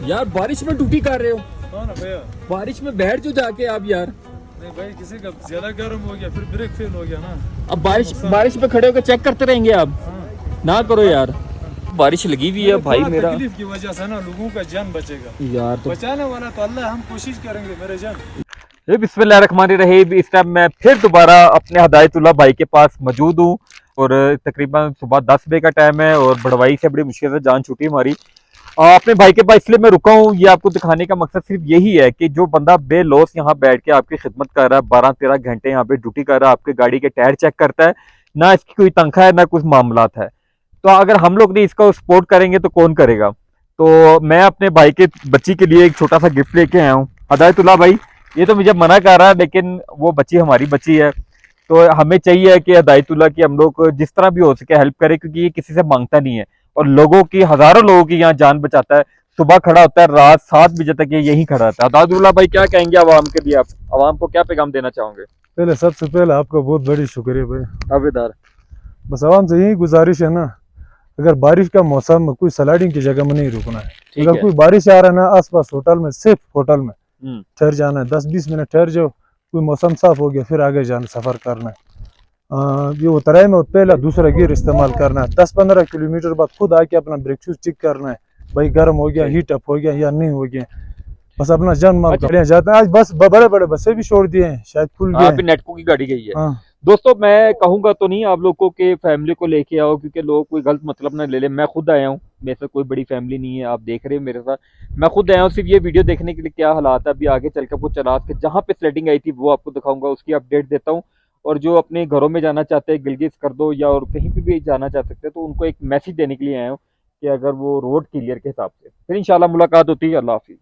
यार बारिश में ड्यूटी कर रहे हो? हाँ ना भैया। बारिश में बैठ जो जाके आप यार। नहीं भाई, किसी का ज्यादा गर्म हो गया फिर ब्रेक फेल हो गया ना। अब बारिश पे खड़े होकर चेक करते रहेंगे आप? हाँ। ना करो यार, बारिश लगी हुई है भाई। मेरा तकलीफ की वजह से ना लोगों का जान बचेगा यार तो बचाने वाला तो अल्लाह, हम कोशिश करेंगे मेरे जान। बिस्मिल्लाहिर्रहमानिर्रहीम। इस टाइम मैं फिर दोबारा अपने हिदायतुल्लाह भाई के पास मौजूद हूँ और तकरीबन सुबह 10 बजे का टाइम है और बड़वाई से बड़ी मुश्किल से जान छूटी हमारी। अपने भाई के पास इसलिए मैं रुका हूँ, ये आपको दिखाने का मकसद सिर्फ यही है कि जो बंदा बेलौस यहाँ बैठ के आपकी खिदमत कर रहा है, 12-13 घंटे यहाँ पे ड्यूटी कर रहा है, आपके गाड़ी के टायर चेक करता है, ना इसकी कोई तनख्वाह है ना कुछ मामलात है, तो अगर हम लोग नहीं इसका सपोर्ट करेंगे तो कौन करेगा। तो मैं अपने भाई के बच्ची के लिए एक छोटा सा गिफ्ट लेके आया हूँ। हिदायतुल्लाह भाई ये तो मुझे मना कर रहा है, लेकिन वो बच्ची हमारी बच्ची है, तो हमें चाहिए कि हिदायतुल्लाह की हम लोग जिस तरह भी हो सके हेल्प करें, क्योंकि ये किसी से मांगता नहीं है और लोगों की, हजारों लोगों की यहाँ जान बचाता है। सुबह खड़ा होता है, रात 7 बजे तक ये यहीं खड़ा रहता है। हिदायतुल्लाह भाई क्या कहेंगे आवाम के लिए? आप आवाम को क्या पैगाम देना चाहोगे? पहले सबसे पहले आपका बहुत बड़ी शुक्रिया भाई। आवेदार बस आवाम से यही गुजारिश है ना, अगर बारिश का मौसम में कोई स्लाइडिंग की जगह में नहीं रुकना है। अगर कोई बारिश आ रहा है ना, आसपास होटल में, सिर्फ होटल में ठहर जाना है, 10-20 मिनट ठहर जाओ, कोई मौसम साफ हो गया फिर आगे जाना, सफर करना है। ये उतराई में पहला दूसरा गियर इस्तेमाल करना है, 10-15 किलोमीटर बाद खुद आके अपना ब्रेक शूज चेक करना है, भाई गर्म हो गया, हीट अप हो गया या नहीं हो गया। बस अपना जन माल जाते हैं। आज बस बड़े बड़े बसें भी छोड़ दिए हैं, शायद खुल गए। नेटको की गाड़ी गई है। हाँ। दोस्तों मैं कहूंगा तो नहीं आप लोगों के फैमिली को लेके आओ, क्योंकि लोग कोई गलत मतलब ना ले ले। मैं खुद आया हूँ, मेरे से कोई बड़ी फैमिली नहीं है, आप देख रहे हैं मेरे साथ। मैं खुद आया हूँ सिर्फ ये वीडियो देखने के लिए क्या हालात है। अभी आगे चल के कुछ चलास के जहाँ पे स्लेडिंग आई थी वो आपको दिखाऊंगा, उसकी अपडेट देता हूँ। और जो अपने घरों में जाना चाहते हैं, गिलगित कर दो या और कहीं पे भी जाना चाह सकते हैं, तो उनको एक मैसेज देने के लिए आया हूँ कि अगर वो रोड क्लियर के हिसाब से। फिर इंशाल्लाह मुलाकात होती है। अल्लाह हाफिज।